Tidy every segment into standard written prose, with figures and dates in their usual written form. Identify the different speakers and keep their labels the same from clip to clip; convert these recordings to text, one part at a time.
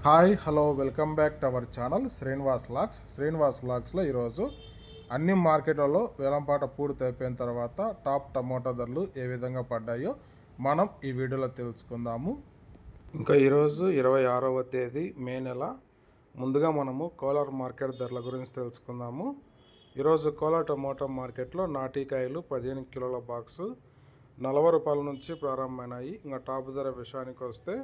Speaker 1: Hello welcome back to our channel Srinivas లాక్స్లో ఈరోజు అన్ని మార్కెట్లలో వేలంపాట పూర్తి అయిపోయిన తర్వాత టాప్ టమోటా ధరలు ఏ విధంగా పడ్డాయో మనం ఈ వీడియోలో తెలుసుకుందాము. ఇంకా ఈరోజు 26వ తేదీ మే నెల. ముందుగా మనము కోలార్ మార్కెట్ ధరల గురించి తెలుసుకుందాము. ఈరోజు కోలార్ టమోటా మార్కెట్లో నాటికాయలు 15 కిలోల బాక్సు 40 రూపాయల నుంచి ప్రారంభమైనాయి. ఇంకా టాప్ ధర విషయానికి వస్తే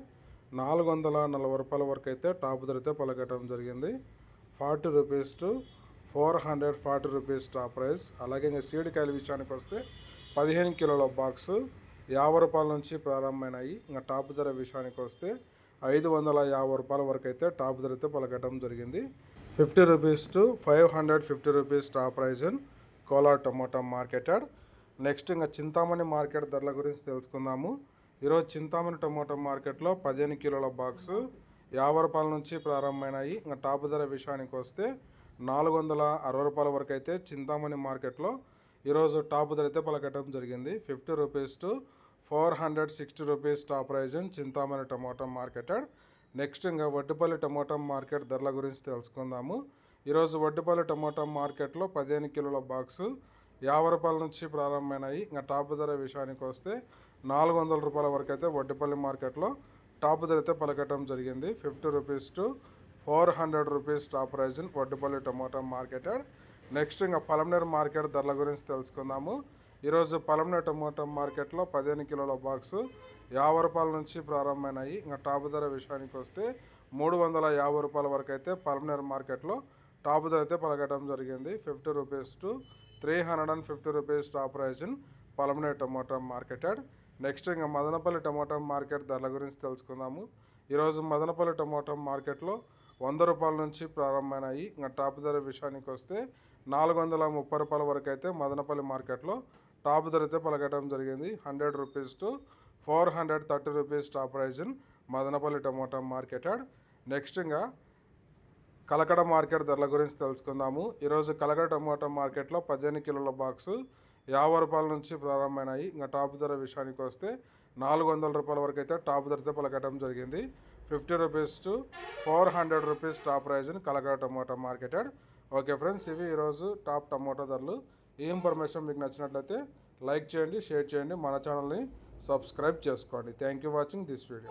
Speaker 1: 440 రూపాయల వరకు అయితే టాప్ ధర అయితే పలకటం జరిగింది. 40 rupees to 440 rupees top price. అలాగే ఇంకా సీడికాయల విషయానికి వస్తే 15 కిలోల బాక్సు 50 రూపాయల నుంచి ప్రారంభమైనాయి. ఇంకా టాప్ ధర విషయానికి వస్తే 550 రూపాయల వరకు అయితే టాప్ ధర అయితే పలకటం జరిగింది. 50 rupees to 550 rupees top price in Kolar tomato marketed. Next ఇంకా చింతామణి మార్కెట్ ధరల గురించి తెలుసుకుందాము. ఈరోజు చింతామణి టమోటా మార్కెట్లో 15 కిలోల బాక్సు 50 రూపాయల నుంచి ప్రారంభమైనాయి. ఇంకా టాప్ ధర విషయానికి వస్తే 460 రూపాయల వరకు అయితే చింతామణి మార్కెట్లో ఈరోజు టాప్ ధర అయితే పలకటం జరిగింది. 50 rupees to 460 rupees top price in Chintamani tomato marketed. Next ఇంకా వడ్డిపల్లి టమోటా మార్కెట్ ధరల గురించి తెలుసుకుందాము. ఈరోజు వడ్డిపల్లి టమోటా మార్కెట్లో 15 కిలోల బాక్సు 50 రూపాయల నుంచి ప్రారంభమైనాయి. ఇంకా టాప్ ధర విషయానికి వస్తే 400 రూపాయల వరకు అయితే వడ్డిపల్లి మార్కెట్లో టాప్ ధర అయితే పలకటం జరిగింది. 50 rupees to 400 rupees top price in Vaddipalli tomato marketed. Next ఇంకా పలమనేరు మార్కెట్ ధరల గురించి తెలుసుకుందాము. ఈరోజు పలమనేరు టమోటా మార్కెట్లో 15 కిలోల బాక్సు 50 రూపాయల నుంచి ప్రారంభమైనాయి. ఇంకా టాప్ ధర విషయానికి వస్తే 350 రూపాయల వరకు అయితే పలమనేరు మార్కెట్లో టాప్ ధర అయితే పలకటం జరిగింది. 50 rupees to 350 rupees top price in Palamaner tomato marketed. Next ఇంకా మదనపల్లి టమోటా మార్కెట్ ధరల గురించి తెలుసుకుందాము. ఈరోజు మదనపల్లి టమోటా మార్కెట్లో 100 రూపాయల నుంచి ప్రారంభమైనాయి. ఇంకా టాప్ ధర విషయానికి వస్తే 430 రూపాయల వరకు అయితే మదనపల్లి మార్కెట్లో టాప్ ధర అయితే పలకటం జరిగింది. 100 rupees to 430 rupees top price in Madanapalle tomato marketed. Next ఇంకా కలకడ మార్కెట్ ధరల గురించి తెలుసుకుందాము. ఈరోజు కలకడ టమోటా మార్కెట్లో 15 కిలోల బాక్సు 50 రూపాయల నుంచి ప్రారంభమైనాయి. ఇంకా టాప్ ధర విషయానికి వస్తే 400 రూపాయల వరకు అయితే టాప్ ధరతో పలకటం జరిగింది. 50 rupees to 400 rupees top price in Kalakada tomato marketed. Okay friends, ఇవి ఈరోజు టాప్ టమోటా ధరలు. ఈ ఇన్ఫర్మేషన్ మీకు నచ్చినట్లయితే లైక్ చేయండి, షేర్ చేయండి, మన ఛానల్ని సబ్స్క్రైబ్ చేసుకోండి. Thank you watching this video.